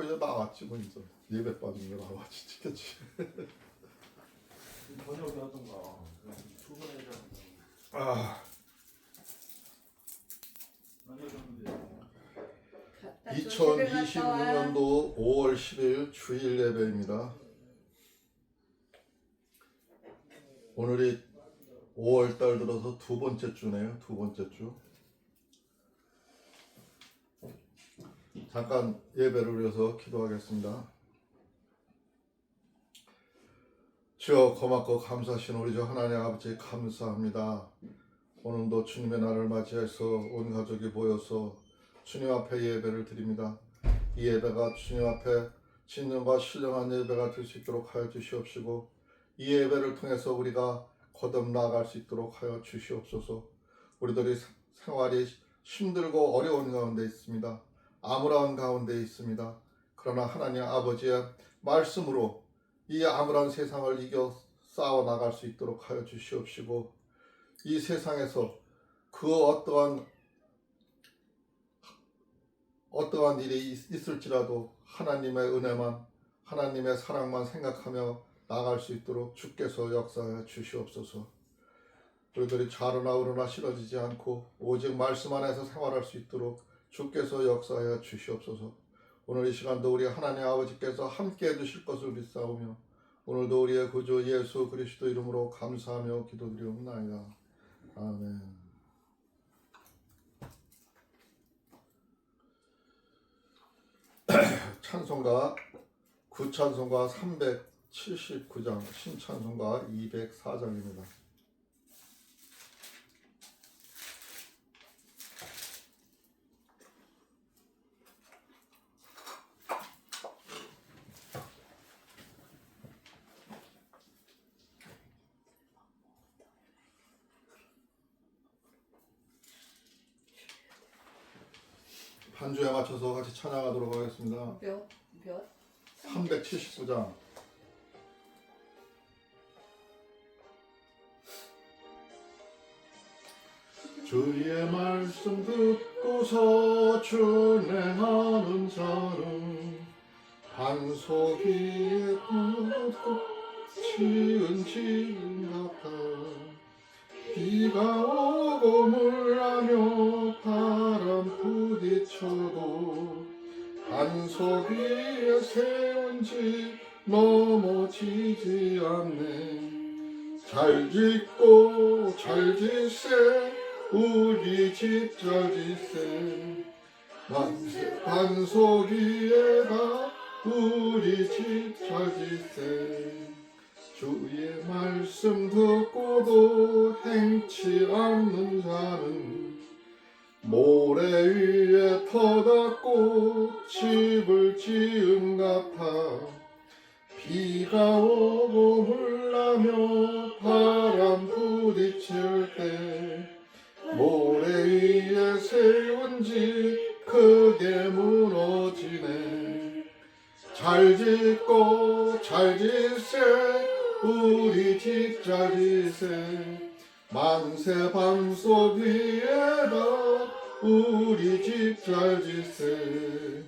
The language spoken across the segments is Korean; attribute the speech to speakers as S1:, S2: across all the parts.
S1: 뭐 이제 나왔지 뭐 이제 예배 빠진 거 나왔지 지켰지.
S2: 저녁에 하던가 출근해야
S1: 아, 2026년도 5월 10일 주일 예배입니다. 오늘이 5월 달 들어서 두 번째 주네요. 두 번째 주. 잠깐 예배를 위해서 기도하겠습니다. 주여 고맙고 감사하신 우리 주 하나님 아버지 감사합니다. 오늘도 주님의 날을 맞이해서 온 가족이 모여서 주님 앞에 예배를 드립니다. 이 예배가 주님 앞에 진정과 신령한 예배가 될 수 있도록 하여 주시옵시고 이 예배를 통해서 우리가 거듭 나아갈 수 있도록 하여 주시옵소서. 우리들이 생활이 힘들고 어려운 가운데 있습니다. 암울한 가운데 있습니다. 그러나 하나님 아버지의 말씀으로 이 암울한 세상을 이겨 싸워 나갈 수 있도록 하여 주시옵시고 이 세상에서 그 어떠한 일이 있을지라도 하나님의 은혜만 하나님의 사랑만 생각하며 나아갈 수 있도록 주께서 역사하여 주시옵소서. 우리들이 좌로나 우로나 싫어지지 않고 오직 말씀 안에서 생활할 수 있도록 주께서 역사하여 주시옵소서. 오늘 이 시간도 우리 하나님 아버지께서 함께 해주실 것을 믿사오며 오늘도 우리의 구주 예수 그리스도 이름으로 감사하며 기도드리옵나이다. 아멘. 찬송가 구찬송가 379장 신찬송가 204장입니다. 반주에 맞춰서 같이 찬양하도록 하겠습니다.
S3: 몇?
S1: 379장. 주의 말씀 듣고서 준행하는 자는 반석 위에 굳고 치은 지은 같아. 비가 오고 물나며 바람 부딪혀도 반석 위에 세운 집 넘어지지 않네. 잘 짓고 잘 짓세 우리 집 잘 짓세. 반석 위에다 우리 집 잘 짓세. 주의 말씀 듣고도 행치 않는 자는 모래 위에 터닫고 집을 지은 같아. 비가 오고 물나며 바람 부딪힐 때 모래 위에 세운 집 크게 무너지네. 잘 짓고 잘 짓세 우리 집 잘 짓세. 만세 반석 위에다 우리 집 잘 짓세.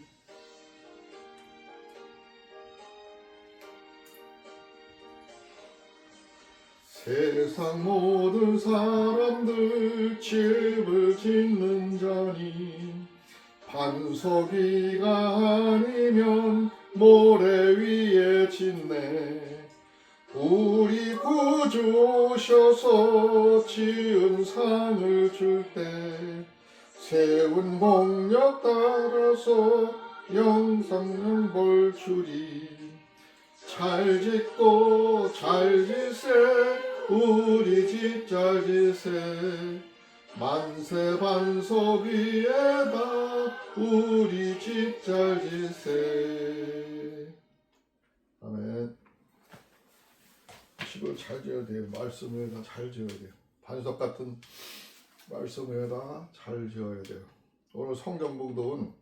S1: 세상 모든 사람들 집을 짓는 자니 반석 위가 아니면 모래 위에 짓네. 우리 구주 오셔서 지은 상을 줄 때 세운 공력 따라서 영상영벌 주리. 잘 짓고 잘 짓세 우리 집 잘 짓세. 만세 반석 위에다 우리 집 잘 짓세. 아멘. 집을 잘 지어야 돼요. 말씀 위에다 잘 지어야 돼요. 반석 같은 말씀 위에다 잘 지어야 돼요. 오늘 성경 봉독은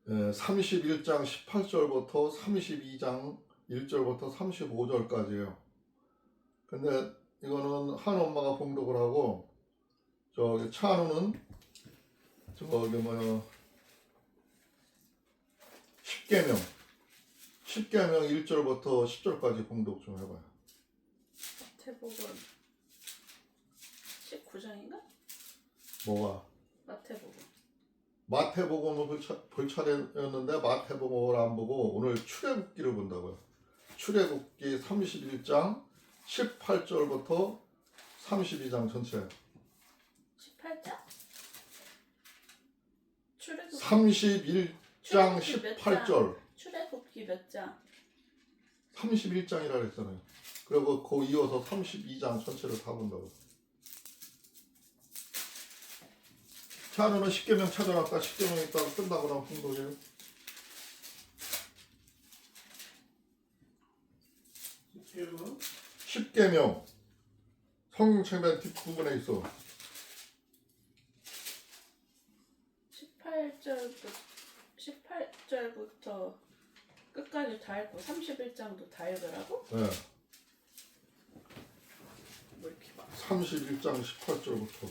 S1: 31장 18절부터 32장 1절부터 35절까지예요. 근데 이거는 한 엄마가 봉독을 하고 저기 찬우는 저기 십계명 1절부터 10절까지 공독 좀 해봐요.
S3: 마태복음 19장인가?
S1: 뭐가?
S3: 마태복음.
S1: 마태복음을 볼 차례였는데 마태복음을 안 보고 오늘 출애굽기를 본다고요. 출애굽기 31장 18절부터 32장 전체.
S3: 18장? 출애굽
S1: 31장
S3: 출애굽기 몇
S1: 18절.
S3: 출애굽기 몇 장?
S1: 31장이라 그랬잖아요. 그리고 그 이어서 32장 전체를 다 본다고. 차은우는 십계명 찾아놨다. 십계명 있다가 끝나고 나면 공독해요.
S2: 지금
S1: 십계명 성경책맨 뒷부분에 있어.
S3: 18절부터 끝까지 다 읽고 31장도 다 읽으라고?
S1: 네.
S3: 뭐 이렇게 막
S1: 31장 18절부터.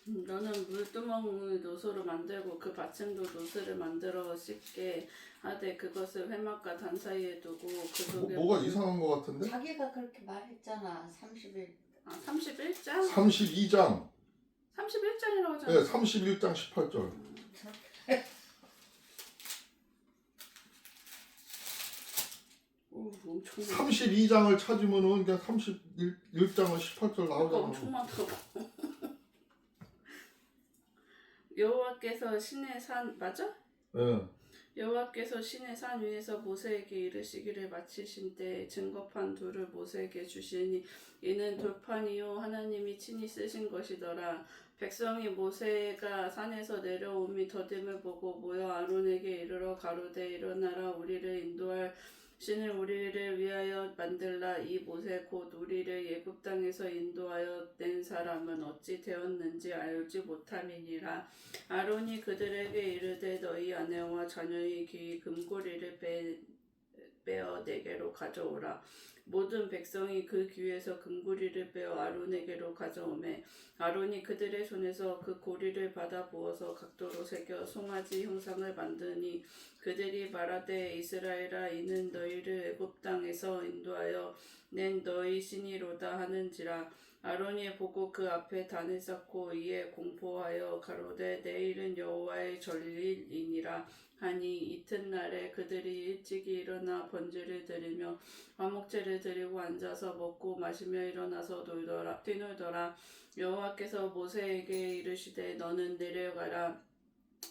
S3: 너는 물두멍을 노소로 만들고 그 받침도 노스를 만들어 씻게 하되 그것을 회막과 단 사이에 두고 그 속에
S1: 뭐가 이상한 것 같은데?
S4: 자기가 그렇게 말했잖아. 30일.
S3: 31장?
S1: 32장.
S3: 31장이라고 하잖아.
S1: 네, 31장 18절.
S3: 오, 엄청
S1: 32장을 찾으면은 그냥 31장을 18절 나오잖아.
S3: 엄청 많다고. 여호와께서 신의 산 맞아?
S1: 네.
S3: 여호와께서 신의 산 위에서 모세에게 이르시기를 마치신 때 증거판 둘을 모세에게 주시니 이는 돌판이요 하나님이 친히 쓰신 것이더라. 백성이 모세가 산에서 내려옴이 더딤을 보고 모여 아론에게 이르러 가로되 일어나라 우리를 인도할 신을 우리를 위하여 만들라. 이 모세 곧 우리를 애굽 땅에서 인도하여 낸 사람은 어찌 되었는지 알지 못함이니라. 아론이 그들에게 이르되 너희 아내와 자녀의 귀 금고리를 빼어 내게로 가져오라. 모든 백성이 그 귀에서 금고리를 빼어 아론에게로 가져오매 아론이 그들의 손에서 그 고리를 받아 부어서 각도로 새겨 송아지 형상을 만드니 그들이 말하되 이스라엘아 이는 너희를 애굽 땅에서 인도하여 낸 너희 신이로다 하는지라. 아론이 보고 그 앞에 단을 쌓고 이에 공포하여 가로되 내일은 여호와의 전일이니라 하니 이튿날에 그들이 일찍이 일어나 번제를 드리며 화목제를 드리고 앉아서 먹고 마시며 일어나서 뛰놀더라. 여호와께서 모세에게 이르시되 너는 내려가라.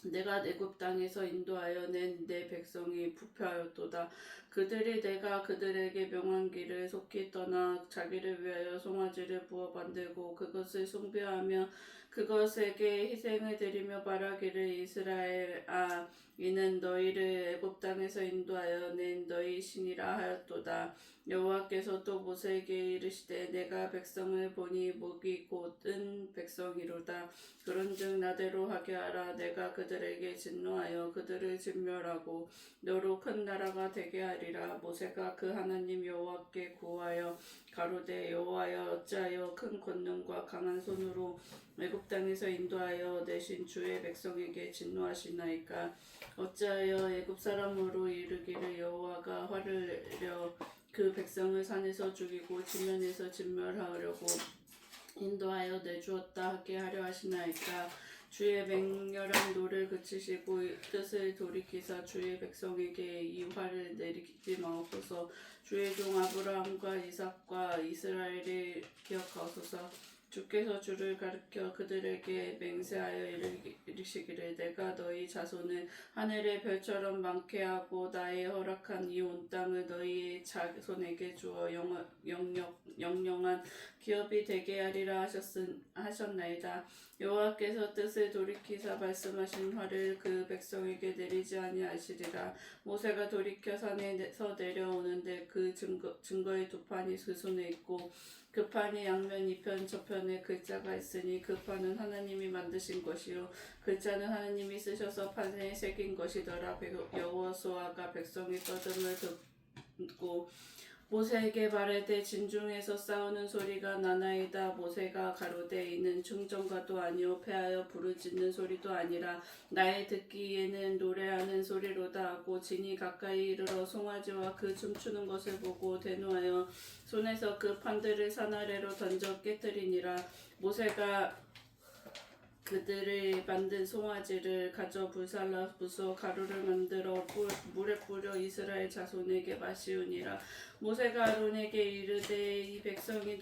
S3: 내가 애굽 땅에서 인도하여 낸 내 백성이 부패하였도다. 그들이 내가 그들에게 명한 길을 속히 떠나 자기를 위하여 송아지를 부어 만들고 그것을 숭배하며 그것에게 희생을 드리며 말하기를 이스라엘아 이는 너희를 애굽 땅에서 인도하여 낸 너희 신이라 하였도다. 여호와께서 또 모세에게 이르시되 내가 백성을 보니 목이 곧은 백성이로다. 그런즉 나대로 하게 하라. 내가 그들에게 진노하여 그들을 진멸하고 너로 큰 나라가 되게 하리라. 모세가 그 하나님 여호와께 구하여 가로되 여호와여 어찌하여 큰 권능과 강한 손으로 애굽 땅에서 인도하여 내신 주의 백성에게 진노하시나이까. 어찌하여 애굽 사람으로 이르기를 여호와가 화를 내려 그 백성을 산에서 죽이고 지면에서 진멸하려고 인도하여 내주었다 하게 하려 하시나이까. 주의 맹렬한 노를 그치시고 뜻을 돌이키사 주의 백성에게 이 화를 내리지 마옵소서. 주의 종 아브라함과 이삭과 이스라엘을 기억하소서. 주께서 주를 가르쳐 그들에게 맹세하여 이르시기를 내가 너희 자손을 하늘의 별처럼 많게 하고 나의 허락한 이 온 땅을 너희의 자손에게 주어 영영한 기업이 되게 하리라 하셨나이다. 여호와께서 뜻을 돌이키사 말씀하신 화를 그 백성에게 내리지 아니하시리라. 모세가 돌이켜 산에서 내려오는데 그 증거의 두 판이 그 손에 있고 그 판이 양면 이편 저편에 글자가 있으니 그 판은 하나님이 만드신 것이요 글자는 하나님이 쓰셔서 판에 새긴 것이더라. 여호수아가 백성의 떠듦을 듣고 모세에게 말하되 진중에서 싸우는 소리가 나나이다. 모세가 가로되 이는 충정과도 아니요 패하여 부르짖는 소리도 아니라 나의 듣기에는 노래하는 소리로다 하고 진이 가까이 이르러 송아지와 그 춤추는 것을 보고 대노하여 손에서 그 판들을 산 아래로 던져 깨뜨리니라. 모세가 그들이 만든 송아지를 가져 불살라 부숴 가루를 만들어 물에 뿌려 이스라엘 자손에게 마시우니라. 모세가 아론에게 이르되 이 백성이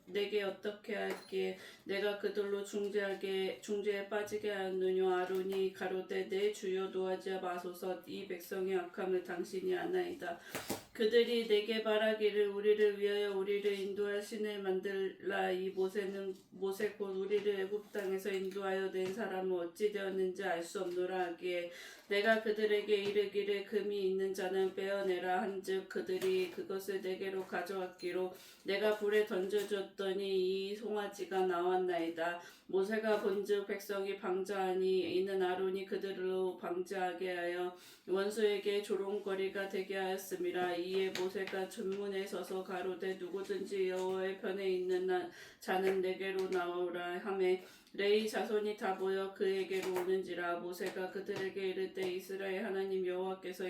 S3: 내게 어떻게 할기에 내가 그들로 중재에 빠지게 하느냐. 아론이 가로되 내 주여 노하지 마소서. 이 백성의 악함을 당신이 아나이다. 그들이 내게 말하기를 우리를 위하여 우리를 인도할 신을 만들라. 이 모세 곧 우리를 애굽 땅에서 인도하여 낸 사람은 어찌 되었는지 알 수 없노라 하기에 내가 그들에게 이르기를 금이 있는 자는 빼어내라 한즉 그들이 그것을 내게로 가져왔기로 내가 불에 던져줬더니 이 송아지가 나왔나이다. 모세가 본즉 백성이 방자하니 이는 아론이 그들로 방자하게 하여 원수에게 조롱거리가 되게 하였음이라. 이에 모세가 전문에 서서 가로되 누구든지 여호와의 편에 있는 자는 내게로 나오라 하매 레위 자손이 다 모여 그에게로 오는지라. 모세가 그들에게 이르되 이스라엘 하나님 여호와께서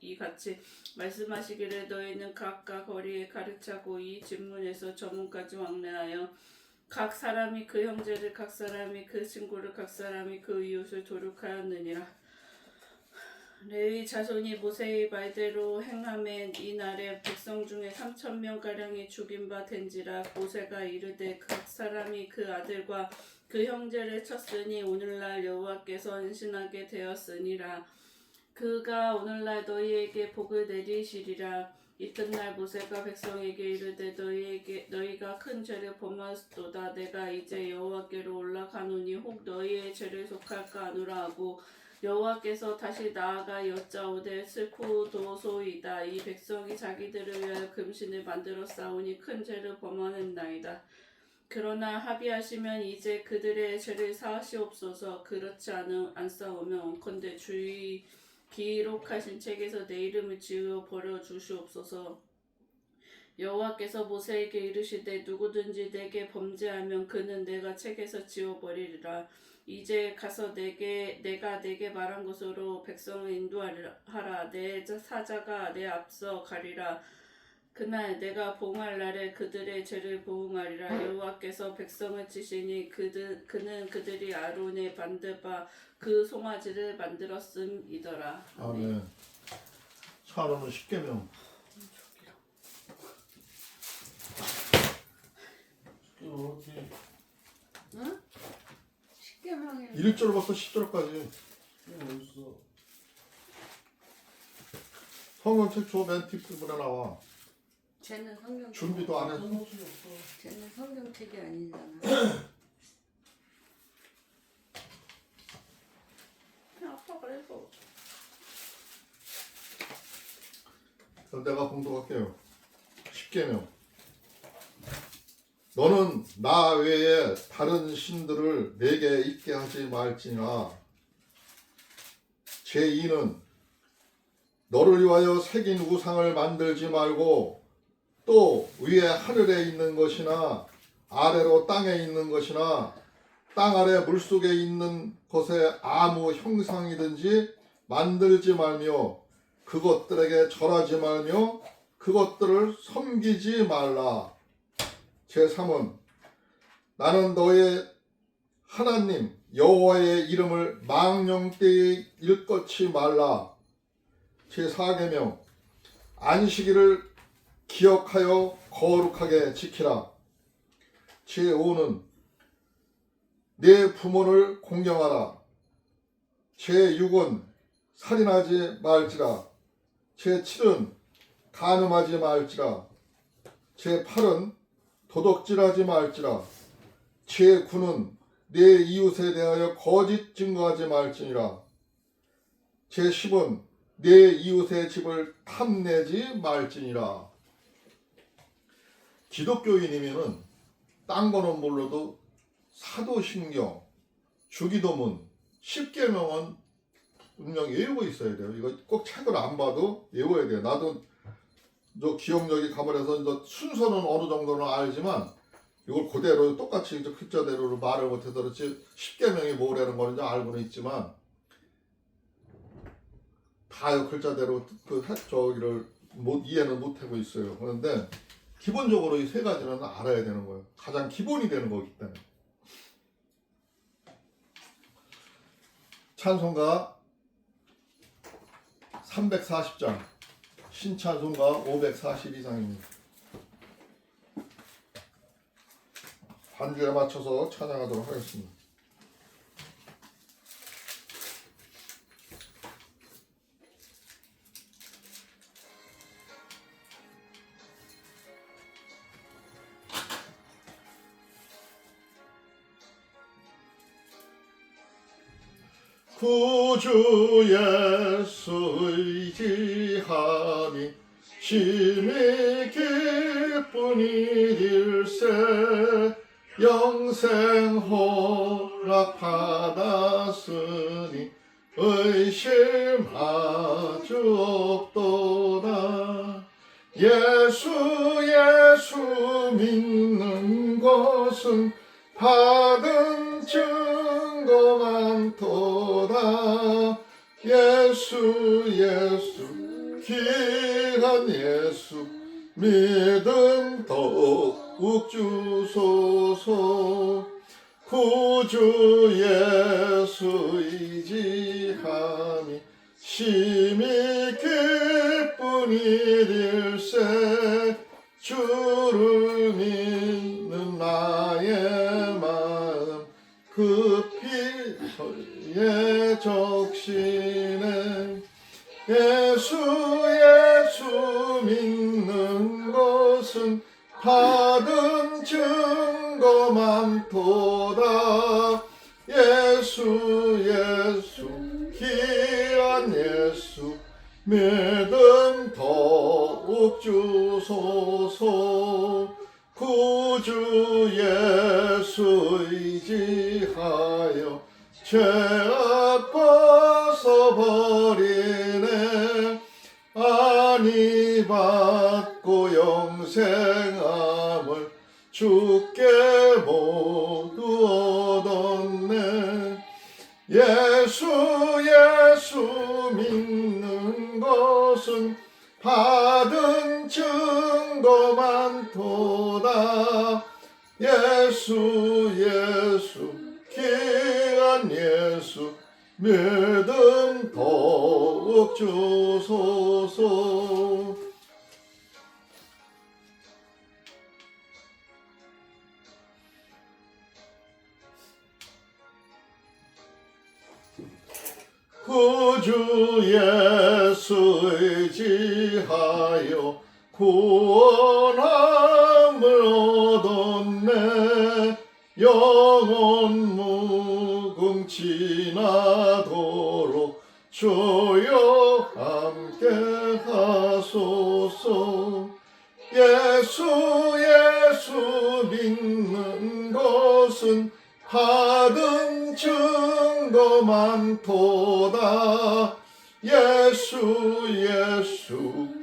S3: 이같이 말씀하시기를 너희는 각각 거리에 가르차고 이 진문에서 저 문까지 왕래하여 각 사람이 그 형제를 각 사람이 그 친구를 각 사람이 그 이웃을 도륙하였느니라. 레위 자손이 모세의 말대로 행하매 이날에 백성 중에 3,000명가량이 죽인 바 된지라. 모세가 이르되 각 사람이 그 아들과 그 형제를 쳤으니 오늘날 여호와께서 헌신하게 되었으니라. 그가 오늘날 너희에게 복을 내리시리라. 이튿날 모세가 백성에게 이르되 너희가 큰 죄를 범하였도다. 내가 이제 여호와께로 올라가노니 혹 너희의 죄를 속할까 하노라 하고 여호와께서 다시 나아가 여짜오되 슬프도소이다. 이 백성이 자기들을 위하여 금신을 만들어 싸우니 큰 죄를 범하였나이다. 그러나 합의하시면 이제 그들의 죄를 사하시옵소서. 그렇지 않사오면 원컨대 주의 기록하신 책에서 내 이름을 지워 버려 주시옵소서. 여호와께서 모세에게 이르시되 누구든지 내게 범죄하면 그는 내가 책에서 지워버리리라. 이제 가서 내가 내게 말한 것으로 백성을 인도하라. 내 사자가 내 앞서 가리라. 그날 내가 보응할 날에 그들의 죄를 보응하리라. 여호와께서 백성을 치시니 그는 그들이 아론의 만들바 그 송아지를 만들었음이더라.
S1: 아멘. 사람은 십계명.
S4: 응? 십계명이
S1: 1절부터 10절까지
S2: 어딨어?
S1: 성경책 줘 맨 뒷부분에 나와.
S4: 쟤는 성경
S1: 준비도 안 해.
S2: 상관없이 없어.
S4: 쟤는 성경책이 아니잖아.
S3: 그냥 아빠 그래서
S1: 그럼 내가 공독할게요. 십계명. 너는 나 외에 다른 신들을 내게 있게 하지 말지니라. 제2는 너를 위하여 새긴 우상을 만들지 말고 또 위에 하늘에 있는 것이나 아래로 땅에 있는 것이나 땅 아래 물속에 있는 것에 아무 형상이든지 만들지 말며 그것들에게 절하지 말며 그것들을 섬기지 말라. 제3은 나는 너의 하나님 여호와의 이름을 망령되이 일컫지 말라. 제4계명 안식일을 기억하여 거룩하게 지키라. 제5는 내 부모를 공경하라. 제6은 살인하지 말지라. 제7은 간음하지 말지라. 제8은 도둑질하지 말지라. 제9는 내 이웃에 대하여 거짓 증거하지 말지니라. 제10은 내 이웃의 집을 탐내지 말지니라. 기독교인이면은 딴 거는 몰라도 사도신경, 주기도문, 십계명은 분명히 외우고 있어야 돼요. 이거 꼭 책을 안 봐도 외워야 돼요. 나도 저 기억력이 가물해서 이제 순서는 어느 정도는 알지만 이걸 그대로 똑같이 이제 글자대로 말을 못해서 그렇지 십계명이 뭐라는 거는 이제 알고는 있지만 다 글자대로 저기를 이해는 못하고 있어요. 그런데 기본적으로 이 세 가지는 알아야 되는 거예요. 가장 기본이 되는 거기 때문에. 찬송가 340장, 신찬송가 542장입니다. 반주에 맞춰서 찬양하도록 하겠습니다. 구주 예수 의지하니 심히 기쁜 일일세 영생 허락 받았으니 의심하주 없도다. 예수 믿는 것은 받은 증거 많도다. 예수 귀한 예수 믿음 더욱 주소서. 구주 예수 의지하니 심히 기쁜 일일세 주를 믿는 나의 마음 급히 저의 적시네. 예수 믿는 것은 받은 증거 많도다. 예수 귀한 예수 믿음 더욱 주소서. 구주 예수 의지하여 죄악 벗어버리네. 안위 받고 영생함을 주께 모두 얻었네. 예수 믿는 것은 받은 증거 많도다. 예수 귀한 예수 믿음 더욱 주소서. 구주 예수 의지하여 구원함을 얻었네. 영원 무궁 지나도록 주여 함께 하소서. 예수 믿는 것은 받은 증거 많도다. 예수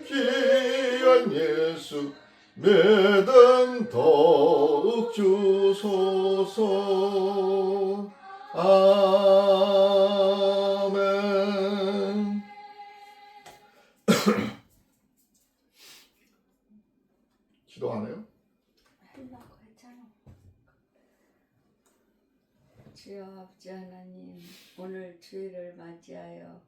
S1: 귀한 예수 믿음 더욱 주소서. 아멘. 기도 안 해요?
S4: 하려고 했잖아. 주여 아버지 하나님, 오늘 주일을 맞이하여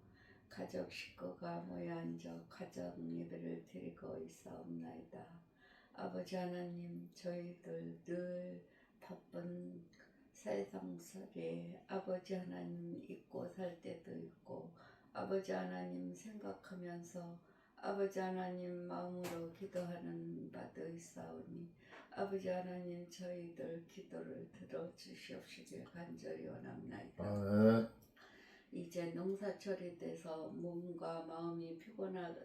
S4: 가족 식구가 모여 앉아 가정 예배를 드리고 있사옵나이다. 아버지 하나님, 저희들 늘 바쁜 세상 속에 아버지 하나님 잊고 살 때도 있고, 아버지 하나님 생각하면서 아버지 하나님 마음으로 기도하는 바도 있사오니 아버지 하나님 저희들 기도를 들어주시옵시길 간절히 원합나이다.
S1: 아멘.
S4: 이제 농사철이 돼서 몸과 마음이 피곤한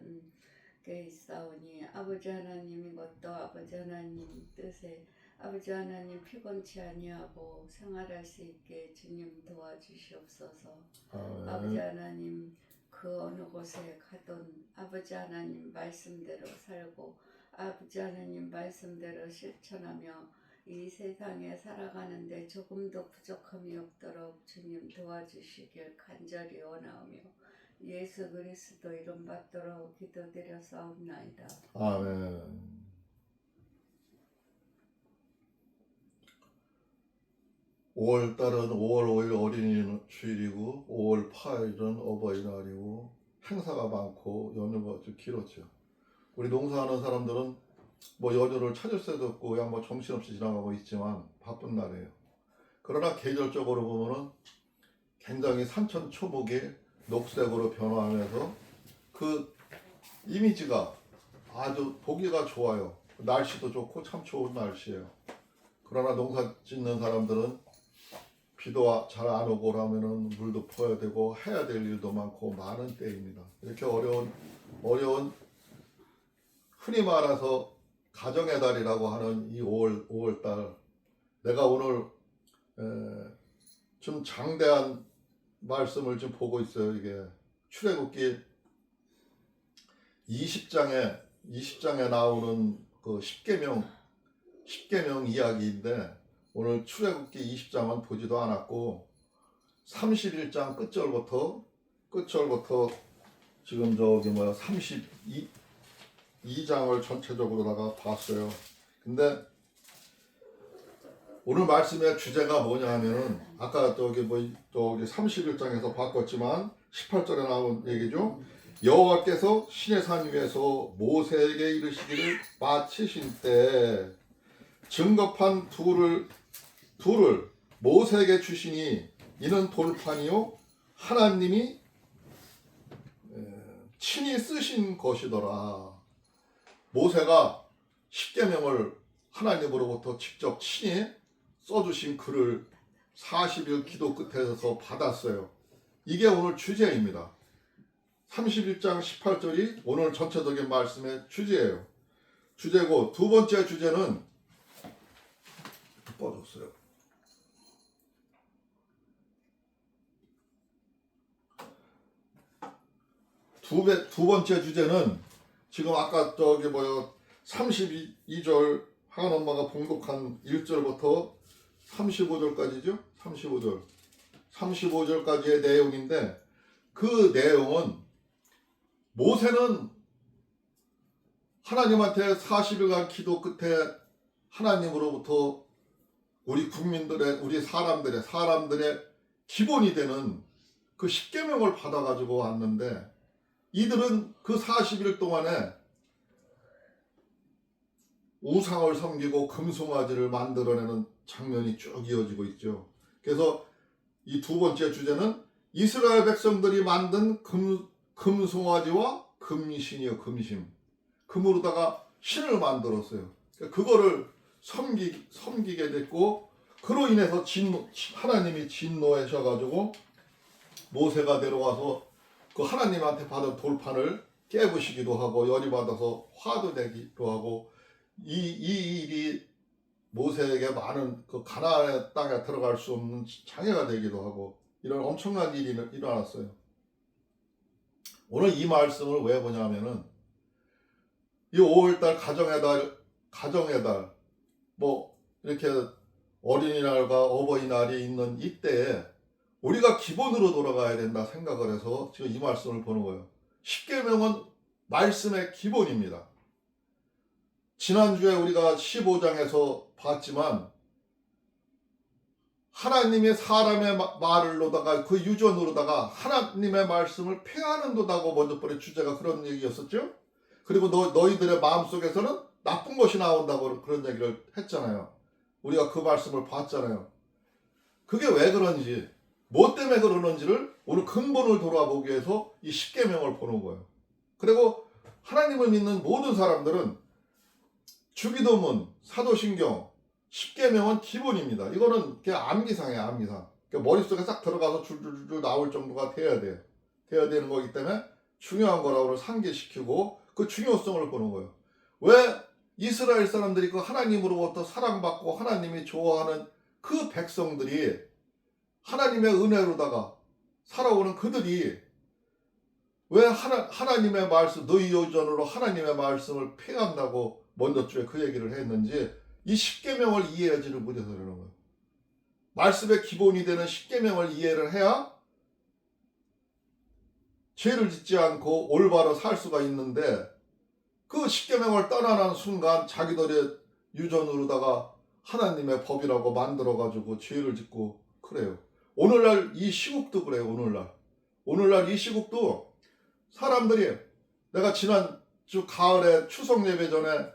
S4: 게 있사오니 아버지 하나님 이것도 아버지 하나님 뜻에 아버지 하나님 피곤치 아니하고 생활할 수 있게 주님 도와주시옵소서. 아버지 하나님 그 어느 곳에 가든 아버지 하나님 말씀대로 살고 아버지 하나님 말씀대로 실천하며 이 세상에 살아가는데 조금도 부족함이 없도록 주님 도와주시길 간절히 원하오며 예수 그리스도 이름 받도록 기도드렸사옵나이다.
S1: 아멘. 5월달은 5월 5일 어린이 주일이고 5월 8일은 어버이날이고 행사가 많고 연휴가 좀 길었죠. 우리 농사하는 사람들은 뭐 연휴를 찾을 새도 없고 그냥 뭐 정신없이 지나가고 있지만 바쁜 날이에요. 그러나 계절적으로 보면은 굉장히 산천초목이 녹색으로 변화하면서 그 이미지가 아주 보기가 좋아요. 날씨도 좋고 참 좋은 날씨예요. 그러나 농사 짓는 사람들은 비도 잘 안 오고 그러면은 물도 퍼야 되고 해야 될 일도 많고 많은 때입니다. 이렇게 어려운 흔히 말해서 가정의 달이라고 하는 이 5월달 내가 오늘 좀 장대한 말씀을 좀 보고 있어요. 이게 출애굽기 20장에 나오는 그 10계명 이야기인데 오늘 출애굽기 20장은 보지도 않았고 31장 끝절부터 지금 32장을 전체적으로다가 봤어요. 근데 오늘 말씀의 주제가 뭐냐 하면은 아까 저기 31장에서 바꿨지만 18절에 나온 얘기죠. 여호와께서 시내 산 위에서 모세에게 이르시기를 마치신 때 증거판 둘을 모세에게 주시니 이는 돌판이요 하나님이 친히 쓰신 것이더라. 모세가 십계명을 하나님으로부터 직접 친히 써주신 글을 40일 기도 끝에서 받았어요. 이게 오늘 주제입니다. 31장 18절이 오늘 전체적인 말씀의 주제예요. 주제고 두 번째 주제는 꺼졌어요. 두 번째 주제는 지금 아까 32절 하은 엄마가 봉독한 1절부터 35절까지죠? 35절까지의 내용인데 그 내용은 모세는 하나님한테 40일간 기도 끝에 하나님으로부터 우리 사람들의 기본이 되는 그 십계명을 받아가지고 왔는데 이들은 그 40일 동안에 우상을 섬기고 금송아지를 만들어내는 장면이 쭉 이어지고 있죠. 그래서 이 두 번째 주제는 이스라엘 백성들이 만든 금송아지와 금신이요, 금심. 금으로다가 신을 만들었어요. 그거를 섬기게 됐고 그로 인해서 하나님이 진노하셔가지고 모세가 내려와서 그 하나님한테 받은 돌판을 깨부시기도 하고 열이 받아서 화도 내기도 하고 이 일이 모세에게 많은 그 가나안의 땅에 들어갈 수 없는 장애가 되기도 하고 이런 엄청난 일이 일어났어요. 오늘 이 말씀을 왜 보냐면은 이 5월달 가정의 달 뭐 이렇게 어린이날과 어버이날이 있는 이때에 우리가 기본으로 돌아가야 된다 생각을 해서 지금 이 말씀을 보는 거예요. 십계명은 말씀의 기본입니다. 지난주에 우리가 15장에서 봤지만 하나님의 사람의 말을 놓다가 그 유전으로다가 하나님의 말씀을 폐하는도다고 먼저 번에 주제가 그런 얘기였었죠. 그리고 너희들의 마음속에서는 나쁜 것이 나온다고 그런 얘기를 했잖아요. 우리가 그 말씀을 봤잖아요. 그게 왜 그런지 뭐 때문에 그러는지를 오늘 근본을 돌아보기 위해서 이 십계명을 보는 거예요. 그리고 하나님을 믿는 모든 사람들은 주기도문, 사도신경, 십계명은 기본입니다. 이거는 그냥 암기상이에요, 암기상. 그러니까 머릿속에 싹 들어가서 줄줄줄 나올 정도가 돼야 돼요. 돼야 되는 거기 때문에 중요한 거라고 상기시키고 그 중요성을 보는 거예요. 왜 이스라엘 사람들이 그 하나님으로부터 사랑받고 하나님이 좋아하는 그 백성들이 하나님의 은혜로다가 살아오는 그들이 왜 하나님의 말씀, 너희 요전으로 하나님의 말씀을 폐한다고 먼저 주에 그 얘기를 했는지 이 십계명을 이해하지를 못해서 그러는 거예요. 말씀의 기본이 되는 십계명을 이해를 해야 죄를 짓지 않고 올바로 살 수가 있는데 그 십계명을 떠나는 순간 자기들의 유전으로다가 하나님의 법이라고 만들어가지고 죄를 짓고 그래요. 오늘날 이 시국도 그래요. 오늘날 이 시국도 사람들이, 내가 지난주 가을에 추석 예배 전에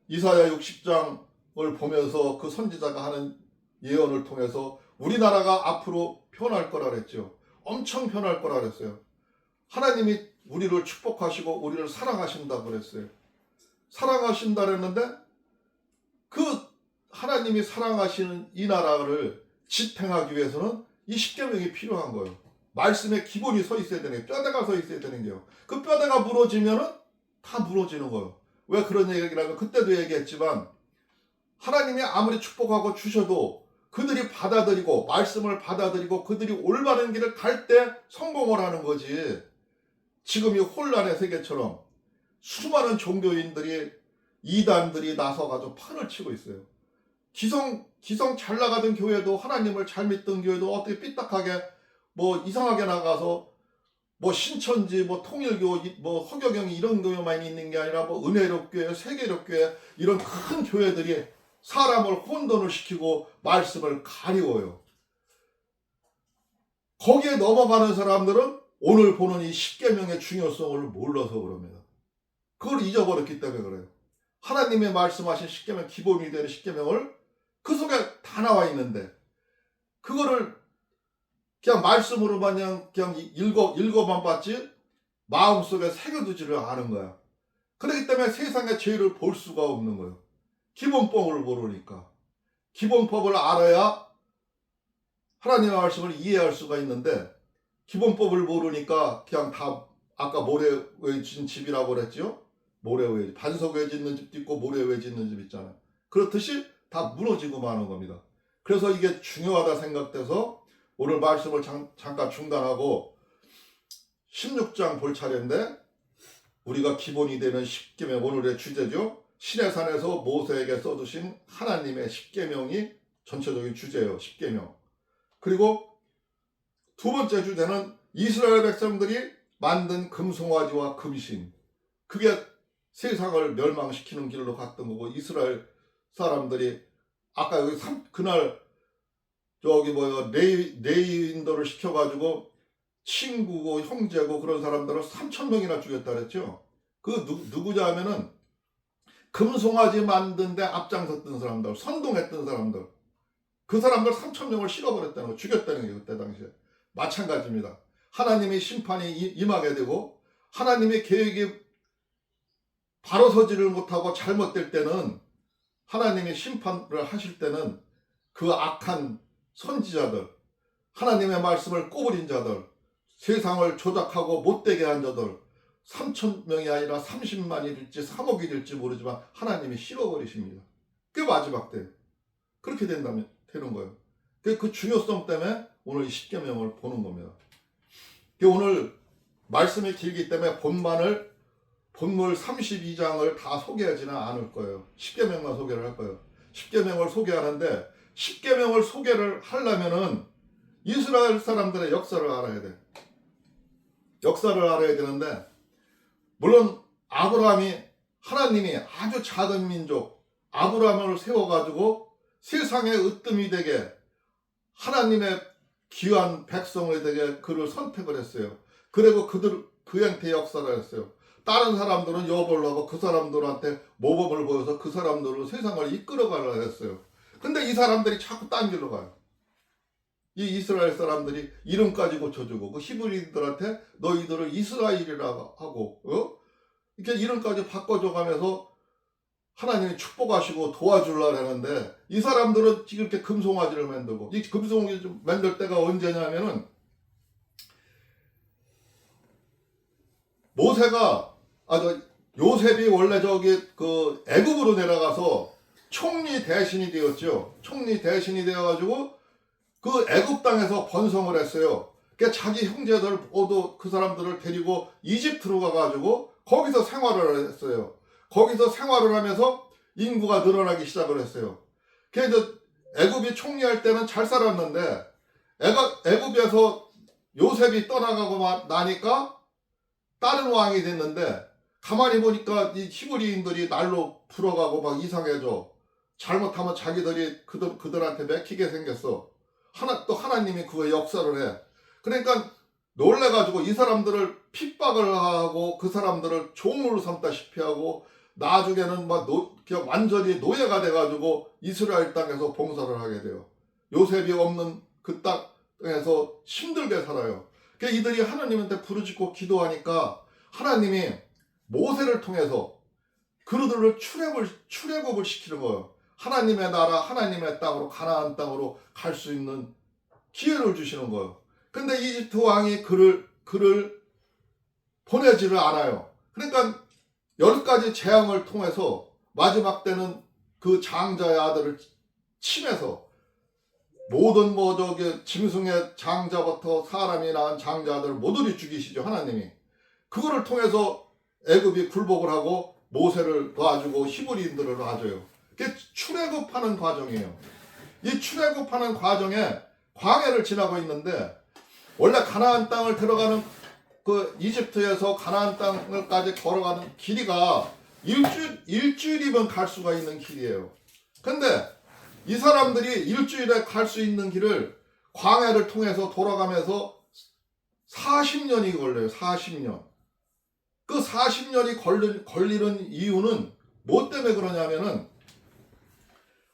S1: 이사야 60장을 보면서 그 선지자가 하는 예언을 통해서 우리나라가 앞으로 변할 거라 그랬죠. 엄청 변할 거라 그랬어요. 하나님이 우리를 축복하시고 우리를 사랑하신다 그랬어요. 사랑하신다 그랬는데 그 하나님이 사랑하시는 이 나라를 집행하기 위해서는 이 십계명이 필요한 거예요. 말씀의 기본이 서 있어야 되는 거예요. 뼈대가 서 있어야 되는 거예요. 그 뼈대가 무너지면은 다 무너지는 거예요. 왜 그런 얘기를 하면 그때도 얘기했지만 하나님이 아무리 축복하고 주셔도 그들이 받아들이고 말씀을 받아들이고 그들이 올바른 길을 갈 때 성공을 하는 거지. 지금 이 혼란의 세계처럼 수많은 종교인들이 이단들이 나서가지고 판을 치고 있어요. 기성 잘 나가던 교회도 하나님을 잘 믿던 교회도 어떻게 삐딱하게 뭐 이상하게 나가서 뭐 신천지 뭐 통일교 뭐 허경영이 이런 교회만 있는 게 아니라 뭐 은혜롭교회 세계롭교회 이런 큰 교회들이 사람을 혼돈을 시키고 말씀을 가리워요. 거기에 넘어가는 사람들은 오늘 보는 이 십계명의 중요성을 몰라서 그럽니다. 그걸 잊어버렸기 때문에 그래요. 하나님의 말씀하신 십계명, 기본이 되는 십계명을 그 속에 다 나와 있는데 그거를 그냥 말씀으로만 그냥 읽어만 봤지 마음속에 새겨두지를 않은 거야. 그렇기 때문에 세상의 죄를 볼 수가 없는 거예요. 기본법을 모르니까. 기본법을 알아야 하나님의 말씀을 이해할 수가 있는데 기본법을 모르니까 그냥 다 아까 모래 왜 짓는 집이라고 그랬죠? 모래 왜 반석 왜 짓는 집도 있고 모래 왜 짓는 집 있잖아요. 그렇듯이 다 무너지고 마는 겁니다. 그래서 이게 중요하다 생각돼서 오늘 말씀을 잠깐 중단하고 16장 볼 차례인데 우리가 기본이 되는 십계명 오늘의 주제죠. 시내산에서 모세에게 써주신 하나님의 십계명이 전체적인 주제예요. 십계명. 그리고 두 번째 주제는 이스라엘 백성들이 만든 금송아지와 금신. 그게 세상을 멸망시키는 길로 갔던 거고 이스라엘 사람들이 아까 여기 그날 저기 레위인들을 시켜가지고 친구고 형제고 그런 사람들을 3,000명이나 죽였다 그랬죠. 그 누구냐 하면은 금송아지 만드는데 앞장섰던 사람들, 선동했던 사람들, 그 사람들 3,000명을 실어버렸다는 거, 죽였다는 게 그때 당시에 마찬가지입니다. 하나님의 심판이 임하게 되고 하나님의 계획이 바로 서지를 못하고 잘못될 때는 하나님이 심판을 하실 때는 그 악한 선지자들, 하나님의 말씀을 꼬부린 자들, 세상을 조작하고 못되게 한 자들 3,000명이 아니라 30만이 될지 3억이 될지 모르지만 하나님이 실어버리십니다. 그게 마지막 때 그렇게 된다면 되는 거예요. 그 중요성 때문에 오늘 이 십계명을 보는 겁니다. 오늘 말씀이 길기 때문에 본물 32장을 다 소개하지는 않을 거예요. 십계명만 소개를 할 거예요. 십계명을 소개하는데 십계명을 소개를 하려면은 이스라엘 사람들의 역사를 알아야 돼. 역사를 알아야 되는데 물론 하나님이 아주 작은 민족 아브라함을 세워가지고 세상의 으뜸이 되게 하나님의 귀한 백성을 되게 그를 선택을 했어요. 그리고 그 형태의 역사를 했어요. 다른 사람들은 여보려고 그 사람들한테 모범을 보여서 그 사람들로 세상을 이끌어가려 했어요. 근데 이 사람들이 자꾸 딴 길로 가요. 이 이스라엘 사람들이 이름까지 고쳐주고 그 히브리들한테 너희들을 이스라엘이라고 하고 이렇게 이름까지 바꿔줘가면서 하나님이 축복하시고 도와주려고 하는데 이 사람들은 지금 이렇게 금송아지를 만들고 이 금송아지 만들 때가 언제냐면은 요셉이 원래 그 애굽으로 내려가서 총리 대신이 되었죠. 총리 대신이 되어가지고 그 애굽 땅에서 번성을 했어요. 그러니까 자기 형제들 모두 그 사람들을 데리고 이집트로 가가지고 거기서 생활을 했어요. 거기서 생활을 하면서 인구가 늘어나기 시작을 했어요. 그래서 애굽이 총리할 때는 잘 살았는데 애굽에서 요셉이 떠나가고 나니까 다른 왕이 됐는데 가만히 보니까 이 히브리인들이 날로 불어가고 막 이상해져. 잘못하면 자기들이 그들한테 맥히게 생겼어. 또 하나님이 그거 역사를 해. 그러니까 놀래가지고 이 사람들을 핍박을 하고 그 사람들을 종으로 삼다시피 하고 나중에는 막 그냥 완전히 노예가 돼가지고 이스라엘 땅에서 봉사를 하게 돼요. 요셉이 없는 그 땅에서 힘들게 살아요. 그러니까 이들이 하나님한테 부르짖고 기도하니까 하나님이 모세를 통해서 그들을 출애굽을 시키는 거예요. 하나님의 나라, 하나님의 땅으로, 가나안 땅으로 갈 수 있는 기회를 주시는 거예요. 근데 이집트 왕이 그를 보내지를 않아요. 그러니까 10가지 재앙을 통해서 마지막 때는 그 장자의 아들을 침해서 모든 짐승의 장자부터 사람이 낳은 장자들을 모두를 죽이시죠, 하나님이. 그거를 통해서 애굽이 굴복을 하고 모세를 놔주고 히브리인들을 놔줘요. 그게 출애굽하는 과정이에요. 이 출애굽하는 과정에 광야를 지나고 있는데 원래 가나안 땅을 들어가는 그 이집트에서 가나안 땅을까지 걸어가는 길이가 일주일이면 갈 수가 있는 길이에요. 근데 이 사람들이 일주일에 갈 수 있는 길을 광야를 통해서 돌아가면서 40년이 걸려요. 40년. 그 40년이 걸리는 이유는 뭐 때문에 그러냐면은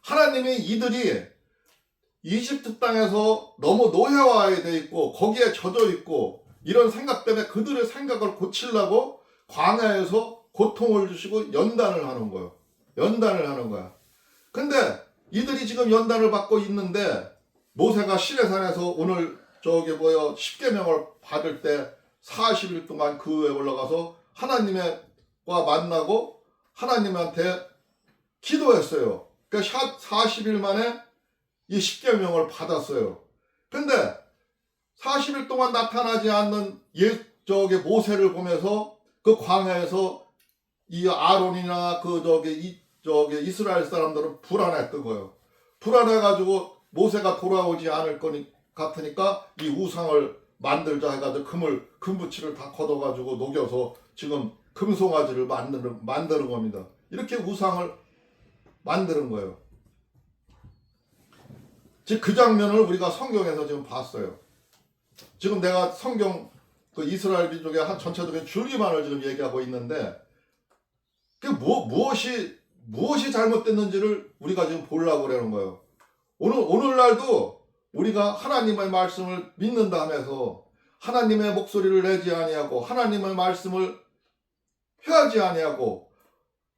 S1: 하나님이 이들이 이집트 땅에서 너무 노예화돼 있고 거기에 젖어 있고 이런 생각 때문에 그들의 생각을 고치려고 광야에서 고통을 주시고 연단을 하는 거예요. 연단을 하는 거야. 근데 이들이 지금 연단을 받고 있는데 모세가 시내산에서 오늘 십계명을 받을 때 40일 동안 그 위에 올라가서 하나님과 만나고 하나님한테 기도했어요. 그러니까 40일 만에 이 십계명을 받았어요. 근데 40일 동안 나타나지 않는 모세를 보면서 그 광야에서 이 아론이나 이스라엘 사람들은 불안했던 거예요. 불안해가지고 모세가 돌아오지 않을 거니 같으니까 이 우상을 만들자 해가지고 금붙이를 다 걷어가지고 녹여서 지금 금송아지를 만드는 겁니다. 이렇게 우상을 만드는 거예요. 즉 그 장면을 우리가 성경에서 지금 봤어요. 지금 내가 성경 그 이스라엘 민족의 한 전체적인 줄기만을 지금 얘기하고 있는데 그 무엇이 잘못됐는지를 우리가 지금 보려고 그러는 거예요. 오늘날도 우리가 하나님의 말씀을 믿는다 하면서 하나님의 목소리를 내지 아니하고 하나님의 말씀을 펴지 아니하고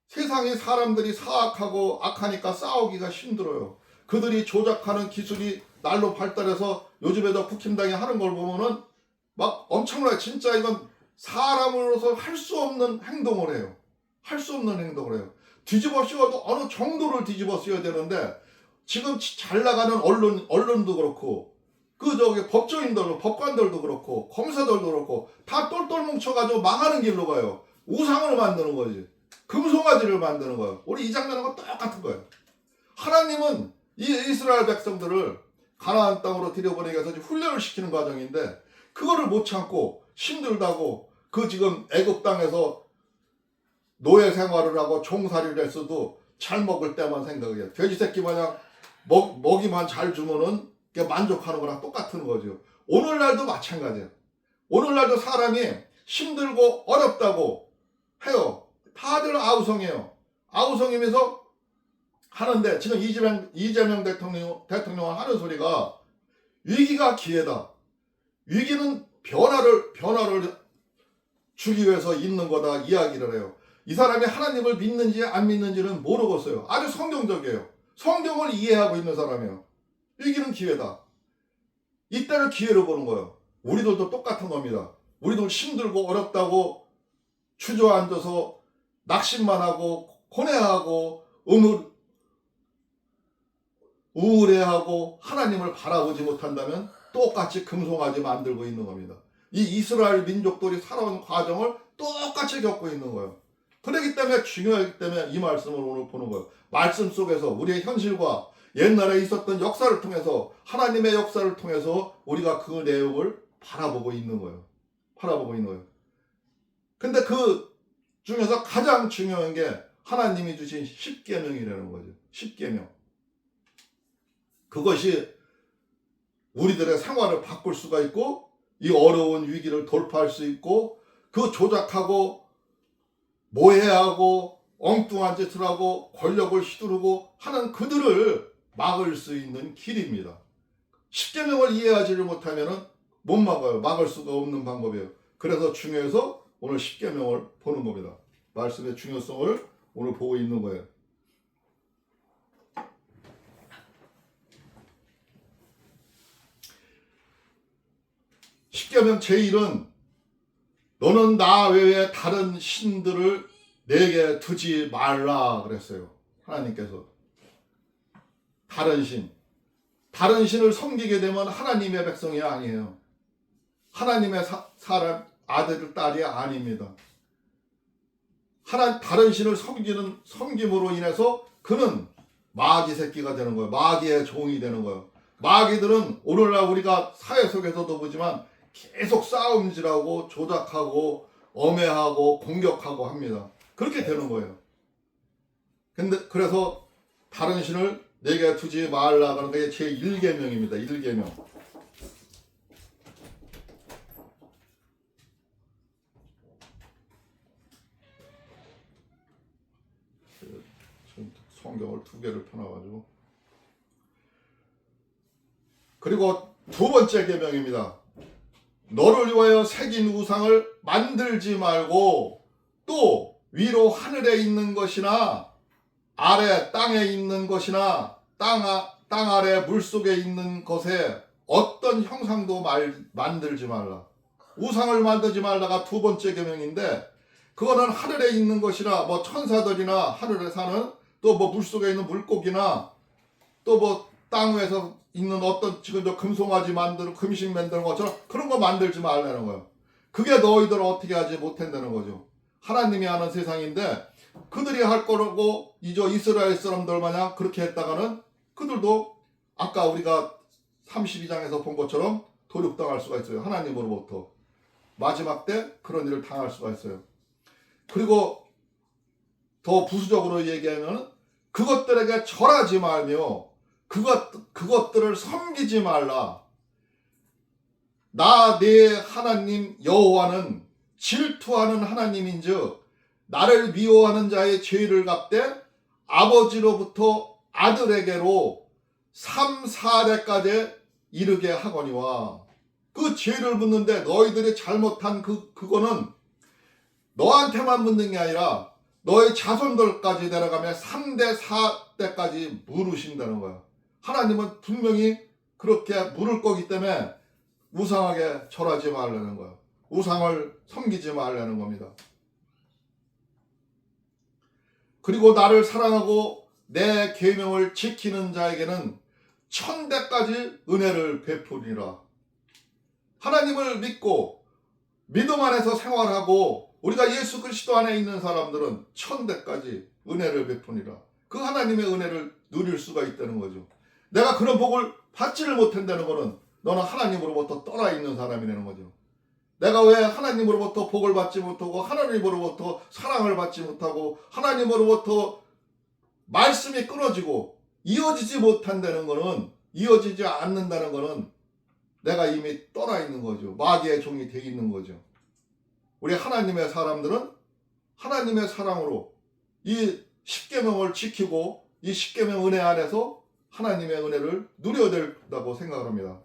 S1: 세상의 사람들이 사악하고 악하니까 싸우기가 힘들어요. 그들이 조작하는 기술이 날로 발달해서 요즘에도 국힘당이 하는 걸 보면은 막 엄청나게 진짜 이건 사람으로서 할 수 없는 행동을 해요. 할 수 없는 행동을 해요. 뒤집어 씌워도 어느 정도를 뒤집어 씌워야 되는데 지금 잘 나가는 언론도 그렇고 법조인들도 법관들도 그렇고 검사들도 그렇고 다 똘똘 뭉쳐가지고 망하는 길로 가요. 우상을 만드는 거지. 금송아지를 만드는 거예요. 우리 이 장면하고 똑같은 거예요. 하나님은 이 이스라엘 백성들을 가나안 땅으로 들여보내기 위해서 훈련을 시키는 과정인데 그거를 못 참고 힘들다고 지금 애굽 땅에서 노예 생활을 하고 종살이를 했어도 잘 먹을 때만 생각해요. 돼지 새끼 마냥 먹이만 잘 주면은 만족하는 거랑 똑같은 거죠. 오늘날도 마찬가지예요. 오늘날도 사람이 힘들고 어렵다고 해요. 다들 아우성이에요. 아우성이면서 하는데 지금 이재명 대통령은 하는 소리가 위기가 기회다. 위기는 변화를 주기 위해서 있는 거다 이야기를 해요. 이 사람이 하나님을 믿는지 안 믿는지는 모르겠어요. 아주 성경적이에요. 성경을 이해하고 있는 사람이에요. 위기는 기회다. 이때를 기회로 보는 거예요. 우리들도 똑같은 겁니다. 우리도 힘들고 어렵다고 주저앉아서 낙심만 하고 고뇌하고 우울해하고 하나님을 바라보지 못한다면 똑같이 금송아지 만들고 있는 겁니다. 이 이스라엘 민족들이 살아온 과정을 똑같이 겪고 있는 거예요. 그렇기 때문에 중요하기 때문에 이 말씀을 오늘 보는 거예요. 말씀 속에서 우리의 현실과 옛날에 있었던 역사를 통해서 하나님의 역사를 통해서 우리가 그 내용을 바라보고 있는 거예요. 바라보고 있는 거예요. 근데 그 중에서 가장 중요한 게 하나님이 주신 십계명이라는 거죠. 십계명. 그것이 우리들의 생활을 바꿀 수가 있고 이 어려운 위기를 돌파할 수 있고 그 조작하고 모해하고 엉뚱한 짓을 하고 권력을 휘두르고 하는 그들을 막을 수 있는 길입니다. 십계명을 이해하지를 못하면 못 막아요. 막을 수가 없는 방법이에요. 그래서 중요해서 오늘 십계명을 보는 겁니다. 말씀의 중요성을 오늘 보고 있는 거예요. 십계명 제1은 너는 나 외에 다른 신들을 내게 두지 말라 그랬어요. 하나님께서. 다른 신을 섬기게 되면 하나님의 백성이 아니에요. 하나님의 사람, 아들, 딸이 아닙니다. 다른 신을 섬김으로 인해서 그는 마귀 새끼가 되는 거예요. 마귀의 종이 되는 거예요. 마귀들은 오늘날 우리가 사회 속에서도 보지만 계속 싸움질하고 조작하고 엄해하고 공격하고 합니다. 그렇게 되는 거예요. 그래서 다른 신을 내게 두지 말라 하는 게 제 1계명입니다. 1계명. 성경을 2개를 펴놔가지고. 그리고 2번째 계명입니다. 너를 위하여 새긴 우상을 만들지 말고 또 위로 하늘에 있는 것이나 아래 땅에 있는 것이나 땅 아래 물속에 있는 것에 어떤 형상도 만들지 말라. 우상을 만들지 말라가 2번째 계명인데 그거는 하늘에 있는 것이나 뭐 천사들이나 하늘에 사는 또 뭐 물속에 있는 물고기나 또 뭐 땅 위에서 있는 어떤 지금 저 금송아지 만드는 금식 만드는 것처럼 그런 거 만들지 말라는 거예요. 그게 너희들 어떻게 하지 못한다는 거죠. 하나님이 하는 세상인데 그들이 할 거라고 이스라엘 사람들 마냥 그렇게 했다가는 그들도 아까 우리가 32장에서 본 것처럼 도륙당할 수가 있어요. 하나님으로부터. 마지막 때 그런 일을 당할 수가 있어요. 그리고 더 부수적으로 얘기하면 그것들에게 절하지 말며 그것들을 섬기지 말라. 나 네 하나님 여호와는 질투하는 하나님인즉 나를 미워하는 자의 죄를 갚되 아버지로부터 아들에게로 3, 4대까지 이르게 하거니와. 그 죄를 묻는데 너희들이 잘못한 그거는 너한테만 묻는 게 아니라 너의 자손들까지 내려가면 3대 4대까지 물으신다는 거야. 하나님은 분명히 그렇게 물을 거기 때문에 우상하게 절하지 말라는 거야. 우상을 섬기지 말라는 겁니다. 그리고 나를 사랑하고 내 계명을 지키는 자에게는 1000대까지 은혜를 베푸리라. 하나님을 믿고 믿음 안에서 생활하고 우리가 예수 그리스도 안에 있는 사람들은 1000대까지 은혜를 베푸니라. 그 하나님의 은혜를 누릴 수가 있다는 거죠. 내가 그런 복을 받지를 못한다는 거는 너는 하나님으로부터 떠나 있는 사람이라는 거죠. 내가 왜 하나님으로부터 복을 받지 못하고 하나님으로부터 사랑을 받지 못하고 하나님으로부터 말씀이 끊어지고 이어지지 못한다는 거는, 이어지지 않는다는 거는 내가 이미 떠나 있는 거죠. 마귀의 종이 돼 있는 거죠. 우리 하나님의 사람들은 하나님의 사랑으로 이 십계명을 지키고 이 십계명 은혜 안에서 하나님의 은혜를 누려야 된다고 생각을 합니다.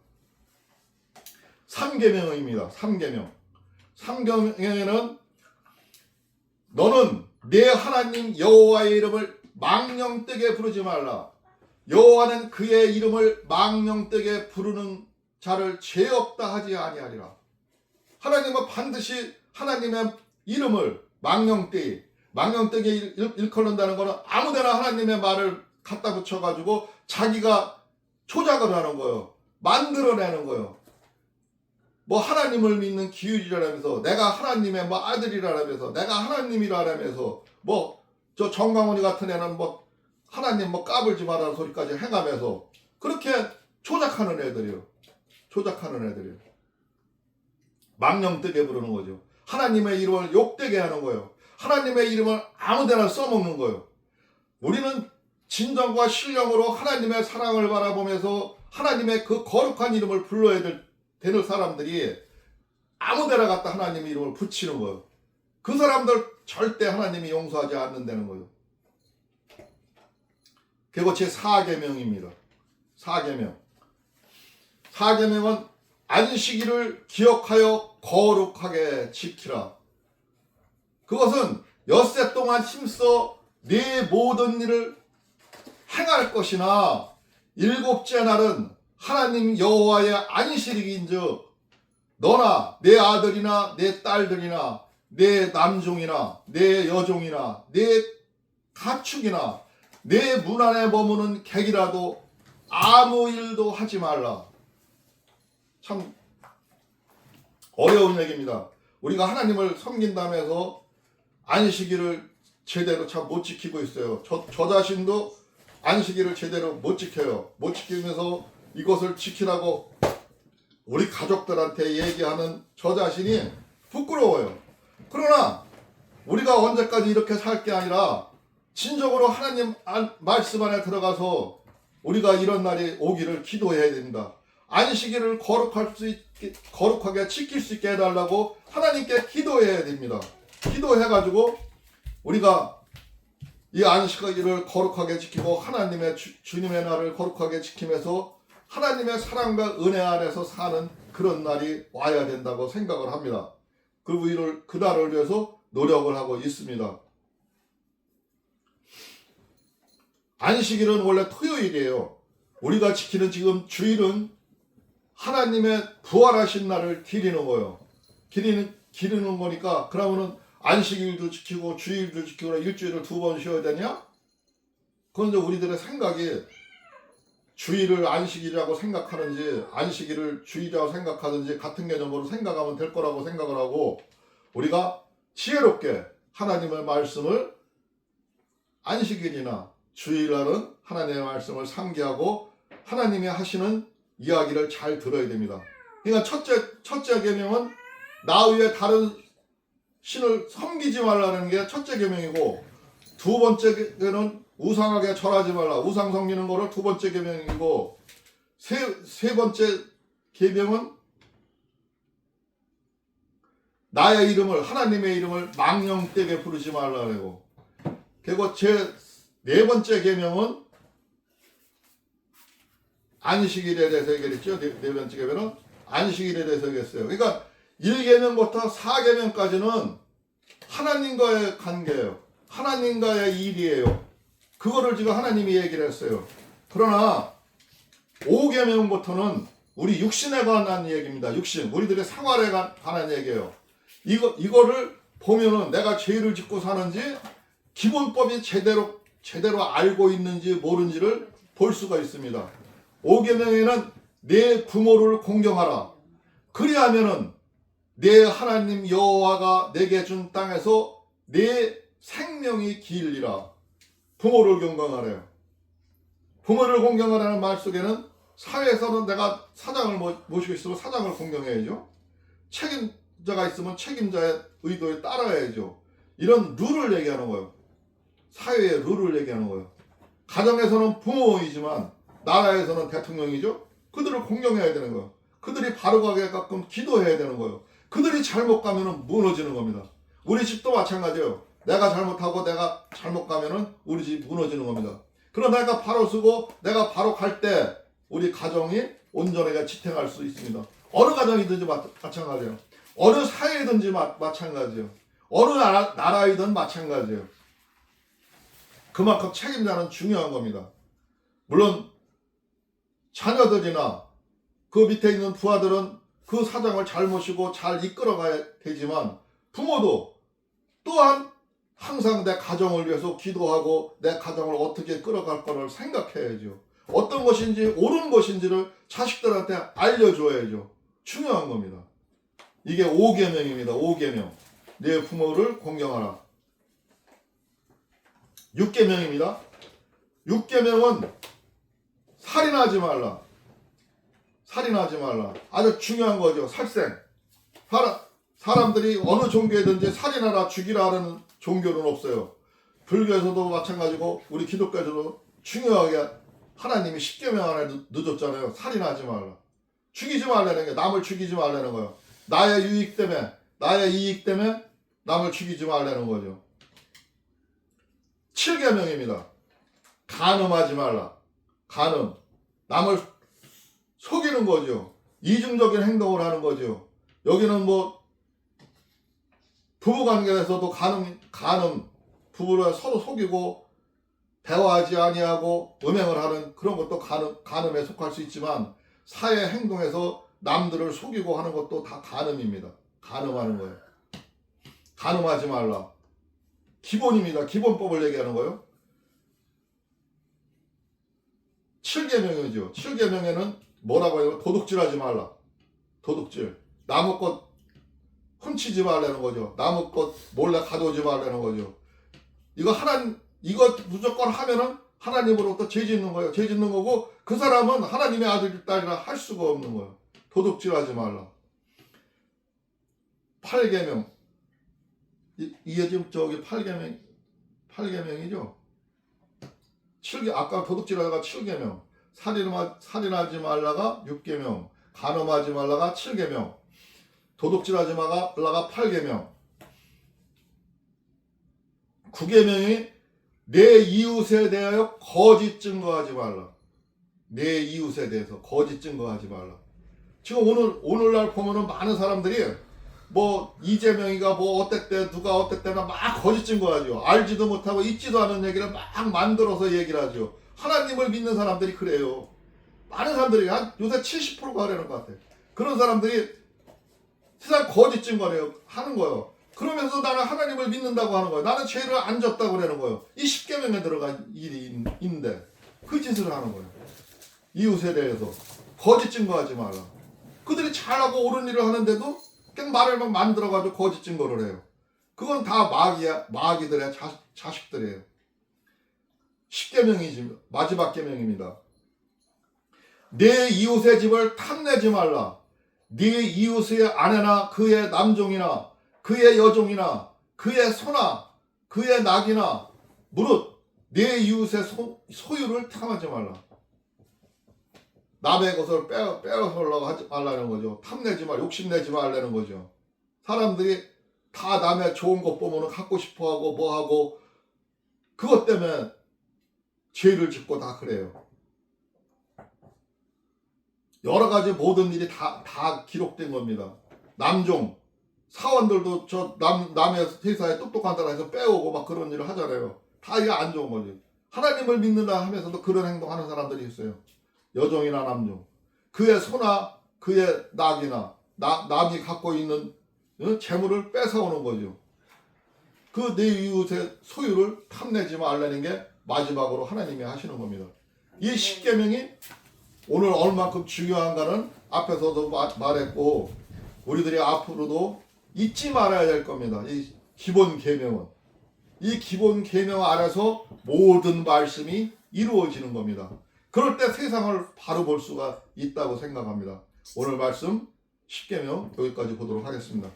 S1: 3계명입니다. 3계명. 3계명에는 너는 내 하나님 여호와의 이름을 망령되게 부르지 말라. 여호와는 그의 이름을 망령되게 부르는 자를 죄 없다 하지 아니하리라. 하나님은 반드시 하나님의 이름을 망령되게 일컬는다는 것은 아무데나 하나님의 말을 갖다 붙여가지고 자기가 조작을 하는 거예요. 만들어내는 거예요. 뭐 하나님을 믿는 기율이라면서, 내가 하나님의 뭐 아들이라면서, 내가 하나님이라면서, 뭐 저 정광훈이 같은 애는 뭐 하나님 뭐 까불지 말라는 소리까지 해가면서 그렇게 조작하는 애들이요. 조작하는 애들이요. 망령되게 부르는 거죠. 하나님의 이름을 욕되게 하는 거예요. 하나님의 이름을 아무데나 써먹는 거예요. 우리는 진정과 신령으로 하나님의 사랑을 바라보면서 하나님의 그 거룩한 이름을 불러야 되는 사람들이 아무데나 갖다 하나님의 이름을 붙이는 거예요. 그 사람들 절대 하나님이 용서하지 않는다는 거예요. 그리고 제 4계명입니다. 4계명. 4계명은 안식일을 기억하여 거룩하게 지키라. 그것은 엿새 동안 힘써 네 모든 일을 행할 것이나 일곱째 날은 하나님 여호와의 안식일인즉 너나 내 아들이나 내 딸들이나 내 남종이나 내 여종이나 내 가축이나 내 문 안에 머무는 객이라도 아무 일도 하지 말라. 참 어려운 얘기입니다. 우리가 하나님을 섬긴다면서 안식일을 제대로 참 못 지키고 있어요. 저 자신도 안식일을 제대로 못 지켜요. 못 지키면서 이것을 지키라고 우리 가족들한테 얘기하는 저 자신이 부끄러워요. 그러나 우리가 언제까지 이렇게 살 게 아니라 진정으로 하나님 말씀 안에 들어가서 우리가 이런 날이 오기를 기도해야 됩니다. 안식일을 거룩하게 지킬 수 있게 해달라고 하나님께 기도해야 됩니다. 기도해가지고 우리가 이 안식일을 거룩하게 지키고 하나님의 주님의 날을 거룩하게 지키면서 하나님의 사랑과 은혜 안에서 사는 그런 날이 와야 된다고 생각을 합니다. 그 날을 위해서 노력을 하고 있습니다. 안식일은 원래 토요일이에요. 우리가 지키는 지금 주일은 하나님의 부활하신 날을 기리는 거예요. 기리는 거니까 그러면은 안식일도 지키고 주일도 지키고 일주일을 2번 쉬어야 되냐? 그건 이제 우리들의 생각이 주일을 안식일이라고 생각하는지 안식일을 주일이라고 생각하든지 같은 개념으로 생각하면 될 거라고 생각을 하고 우리가 지혜롭게 하나님의 말씀을 안식일이나 주일날은 하나님의 말씀을 상기하고 하나님이 하시는 이야기를 잘 들어야 됩니다. 그러니까 첫째 계명은 나 외에 다른 신을 섬기지 말라는 게 첫째 계명이고 두 번째는 우상하게 절하지 말라. 우상 섬기는 거를 두 번째 계명이고 세 번째 계명은 나의 이름을 하나님의 이름을 망령되게 부르지 말라고. 그리고 제 네 번째 계명은 안식일에 대해서 얘기했죠. 네 번째 계명은 안식일에 대해서 얘기했어요. 그러니까 1계명부터 4계명까지는 하나님과의 관계예요. 하나님과의 일이에요. 그거를 지금 하나님이 얘기를 했어요. 그러나 5계명부터는 우리 육신에 관한 얘기입니다. 육신, 우리들의 생활에 관한 얘기예요. 이거를 보면은 내가 죄를 짓고 사는지 기본법이 제대로 알고 있는지 모르는지를 볼 수가 있습니다. 5계명에는 내 부모를 공경하라. 그리하면은 내 하나님 여호와가 내게 준 땅에서 내 생명이 길리라. 부모를 공경하래요. 부모를 공경하라는 말 속에는 사회에서는 내가 사장을 모시고 있으면 사장을 공경해야죠. 책임자가 있으면 책임자의 의도에 따라야죠. 이런 룰을 얘기하는 거예요. 사회의 룰을 얘기하는 거예요. 가정에서는 부모이지만 나라에서는 대통령이죠. 그들을 공경해야 되는 거예요. 그들이 바로 가게 가끔 기도해야 되는 거예요. 그들이 잘못 가면은 무너지는 겁니다. 우리 집도 마찬가지예요. 내가 잘못하고 내가 잘못 가면은 우리 집 무너지는 겁니다. 그러나 내가 바로 쓰고 내가 바로 갈 때 우리 가정이 온전하게 지탱할 수 있습니다. 어느 가정이든지 마찬가지예요. 어느 사회이든지 마찬가지예요. 어느 나라이든 마찬가지예요. 그만큼 책임자는 중요한 겁니다. 물론 자녀들이나 그 밑에 있는 부하들은 그 사장을 잘 모시고 잘 이끌어가야 되지만 부모도 또한 항상 내 가정을 위해서 기도하고 내 가정을 어떻게 끌어갈 거를 생각해야죠. 어떤 것인지 옳은 것인지를 자식들한테 알려줘야죠. 중요한 겁니다. 이게 5계명입니다. 5계명. 내 부모를 공경하라. 6계명입니다. 6계명은 살인하지 말라. 살인하지 말라. 아주 중요한 거죠. 살생. 사람들이 어느 종교에든지 살인하라 죽이라 하는 종교는 없어요. 불교에서도 마찬가지고 우리 기독교에서도 중요하게 하나님이 10계명 안에 늦었잖아요. 살인하지 말라. 죽이지 말라는 게, 남을 죽이지 말라는 거예요. 나의 유익 때문에, 나의 이익 때문에 남을 죽이지 말라는 거죠. 7계명입니다. 간음하지 말라. 간음. 남을 속이는 거죠. 이중적인 행동을 하는 거죠. 여기는 뭐 부부관계에서도 간음, 부부를 서로 속이고 대화하지 아니하고 음행을 하는 그런 것도 간음에 속할 수 있지만, 사회 행동에서 남들을 속이고 하는 것도 다 간음입니다. 간음하는 거예요. 간음하지 말라. 기본입니다. 기본법을 얘기하는 거예요. 7계명이죠. 7계명에는 뭐라고 해요? 도둑질하지 말라. 도둑질. 남의 것 훔치지 말라는 거죠. 남의 것 몰래 가져오지 말라는 거죠. 이거 무조건 하면은 하나님으로부터 죄 짓는 거예요. 죄 짓는 거고, 그 사람은 하나님의 아들, 딸이라 할 수가 없는 거예요. 도둑질하지 말라. 8계명. 이게 지금 저기 8계명이죠. 아까 도둑질하다가 7계명. 살인하지 말라가 6계명. 간음하지 말라가 7계명. 도둑질하지 말라가 8계명. 9계명이 내 이웃에 대하여 거짓 증거하지 말라. 내 이웃에 대해서 거짓 증거하지 말라. 지금 오늘날 보면은 많은 사람들이 뭐 이재명이가 뭐 어땠대, 누가 어땠대나 막 거짓 증거하죠. 알지도 못하고 있지도 않은 얘기를 막 만들어서 얘기를 하죠. 하나님을 믿는 사람들이 그래요. 많은 사람들이 요새 70%가 하려는 것 같아요. 그런 사람들이 세상 거짓 증거를 하는 거예요. 그러면서 나는 하나님을 믿는다고 하는 거예요. 나는 죄를 안 졌다고 그러는 거예요. 이 10계명에 들어간 일이 있는데 그 짓을 하는 거예요. 이웃에 대해서 거짓 증거하지 마라. 그들이 잘하고 옳은 일을 하는데도 그냥 말을 막 만들어가지고 거짓 증거를 해요. 그건 다 마귀들의 자식들이에요. 10계명이지 마지막 계명입니다. 내 이웃의 집을 탐내지 말라. 네 이웃의 아내나 그의 남종이나 그의 여종이나 그의 소나 그의 낙이나 무릇 내 이웃의 소유를 탐하지 말라. 남의 것을 빼앗으려고 하지 말라는 거죠. 탐내지 말라. 욕심내지 말라는 거죠. 사람들이 다 남의 좋은 것 보면 갖고 싶어하고 뭐하고 그것 때문에 죄를 짓고 다 그래요. 여러 가지 모든 일이 다 기록된 겁니다. 남종, 사원들도 남의 회사에 똑똑한 사람 해서 빼오고 막 그런 일을 하잖아요. 다 이게 안 좋은 거지. 하나님을 믿는다 하면서도 그런 행동하는 사람들이 있어요. 여종이나 남종. 그의 소나 그의 낙이나 남이 갖고 있는 재물을 뺏어오는 거죠. 그 내 이웃의 소유를 탐내지 말라는 게 마지막으로 하나님이 하시는 겁니다. 이 10계명이 오늘 얼만큼 중요한가는 앞에서도 말했고 우리들이 앞으로도 잊지 말아야 될 겁니다. 이 기본 계명은. 이 기본 계명 아래서 모든 말씀이 이루어지는 겁니다. 그럴 때 세상을 바로 볼 수가 있다고 생각합니다. 오늘 말씀 10계명 여기까지 보도록 하겠습니다.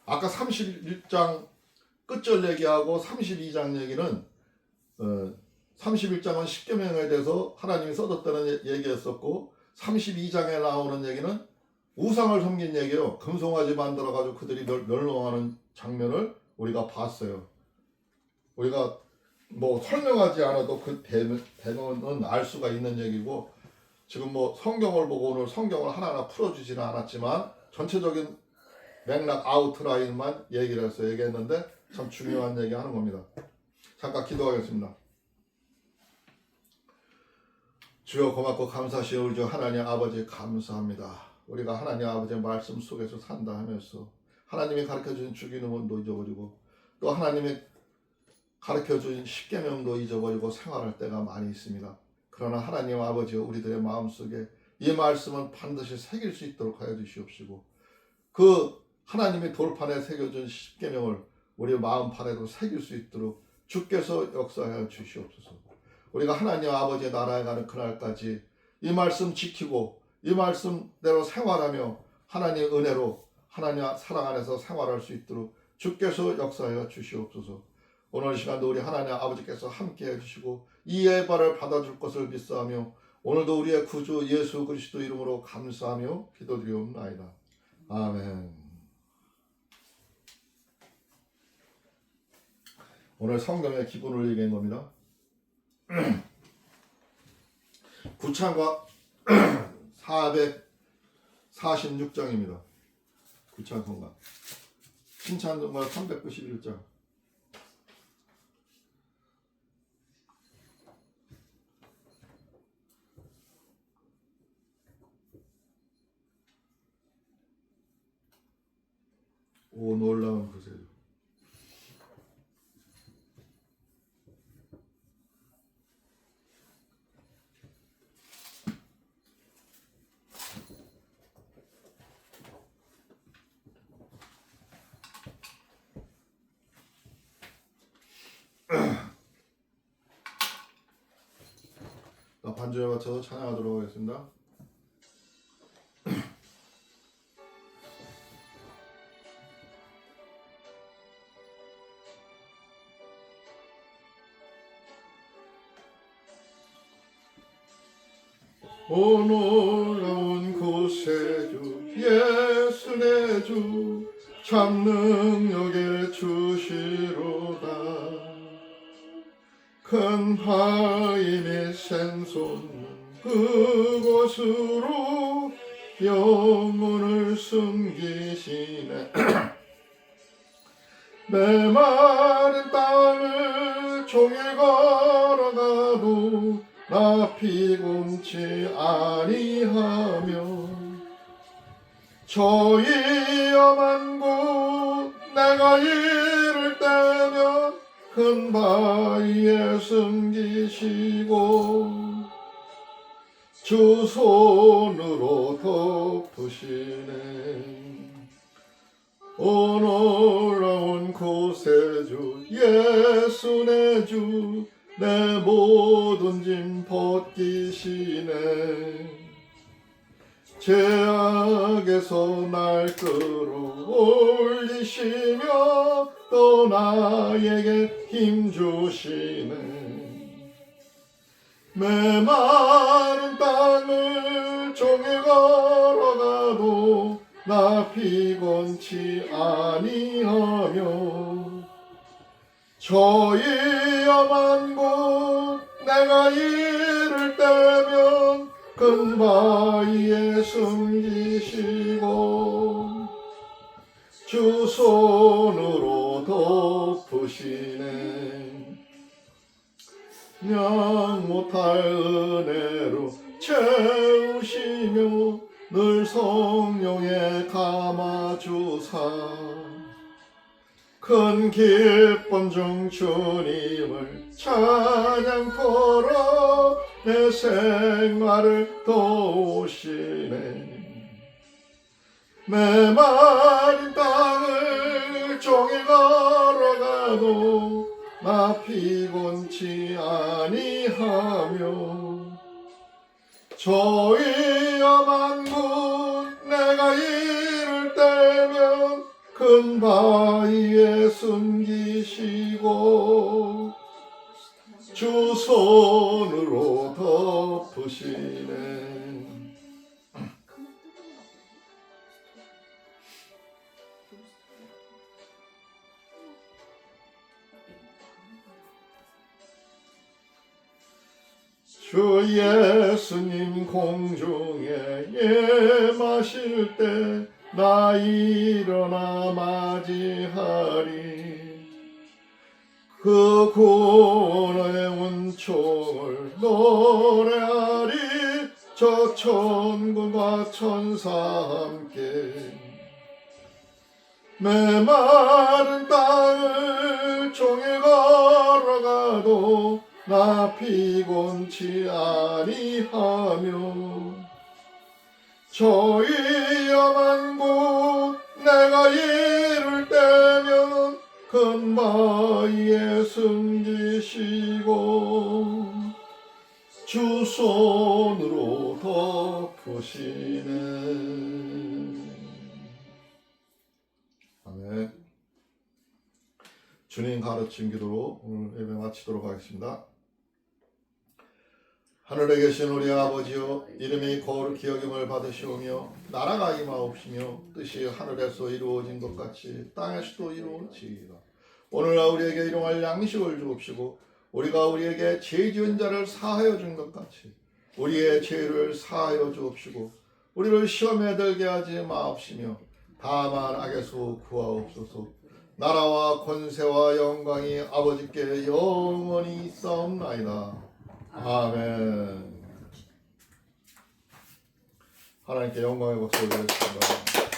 S1: 아까 31장 끝절 얘기하고 32장 얘기는 31장은 10계명에 대해서 하나님이 써줬다는 얘기였었고 32장에 나오는 얘기는 우상을 섬긴 얘기예요. 금송아지 만들어가지고 그들이 멸망하는 장면을 우리가 봤어요. 우리가 뭐 설명하지 않아도 그 대면은 알 수가 있는 얘기고 지금 뭐 성경을 보고 오늘 성경을 하나하나 풀어주지는 않았지만 전체적인 맥락 아웃라인만 얘기를 해서 얘기했는데 참 중요한 얘기 하는 겁니다. 잠깐 기도하겠습니다. 주여 고맙고 감사하시오 우리 주 하나님 아버지 감사합니다. 우리가 하나님 아버지의 말씀 속에서 산다 하면서 하나님이 가르쳐주신 죽이는 것도 잊어버리고 또 하나님의 가르쳐준 십계명도 잊어버리고 생활할 때가 많이 있습니다. 그러나 하나님 아버지가 우리들의 마음속에 이 말씀은 반드시 새길 수 있도록 하여 주시옵시고 그 하나님이 돌판에 새겨준 십계명을 우리 마음판에도 새길 수 있도록 주께서 역사하여 주시옵소서. 우리가 하나님 아버지의 나라에 가는 그날까지 이 말씀 지키고 이 말씀대로 생활하며 하나님의 은혜로 하나님 사랑 안에서 생활할 수 있도록 주께서 역사하여 주시옵소서. 오늘 시간도 우리 하나님 아버지께서 함께 해주시고 이 예배를 받아줄 것을 믿사하며 오늘도 우리의 구주 예수 그리스도 이름으로 감사하며 기도드리옵나이다. 아멘. 오늘 성경의 기본을 얘기한 겁니다. 구창과 446장입니다. 구창성가 신찬송가 391장. 오 놀라운 구세주. 반주에 맞춰서 찬양하도록 하겠습니다. 오 놀라운 구세주 예수 내 주 참 능력의 주시로다. 큰 바위 및 샘솟는 그곳으로 영혼을 숨기시네. 메마른 땅을 종일 걸어가도 나 피곤치 아니하며 저 위험한 곳 내가 이를 때면 큰 바위에 숨기시고 주 손으로 덮으시네. 오 놀라운 구세주 예수 내 주 내 모든 짐 벗기시네. 죄악에서 날 끌어올리시며 또 나에게 힘 주시네. 메마른 땅을 종일 걸어가도 나 피곤치 아니하며 저 위험한 곳 내가 이를 때면 큰 바위에 숨기시고 주 손으로 덮으시네. 양 못할 은혜로 채우시며 늘 성령에 감아주사 큰 기쁨 중 주님을 찬양토록 내 생활을 도우시네. 메마른 땅을 종일 걸어가도 나 피곤치 아니하며 저 위험한 곳 내가 이를 때면 큰 바위에 숨기시고 주 손으로 덮으시네. 주 예수님 공중에 예마실 때 나 일어나 맞이하리. 그 구원의 은총을 노래하리. 저 천군과 천사 함께 메마른 땅을 종일 걸어가도 나 피곤치 아니하며 저 위험한 곳 내가 이를 때면 큰 바위에 숨기시고 주 손으로 덮으시네. 아멘. 주님 가르친 기도로 오늘 예배 마치도록 하겠습니다. 하늘에 계신 우리 아버지여, 이름이 거룩히 여김을 받으시오며 나라가 임하옵시며 뜻이 하늘에서 이루어진 것 같이 땅에서도 이루어지이다. 오늘날 우리에게 일용할 양식을 주옵시고 우리가 우리에게 죄 지은 자를 사하여 준 것 같이 우리의 죄를 사하여 주옵시고 우리를 시험에 들게 하지 마옵시며 다만 악에서 구하옵소서. 나라와 권세와 영광이 아버지께 영원히 있사옵나이다. 아멘. 하나님께 영광의 박수 올리겠습니다.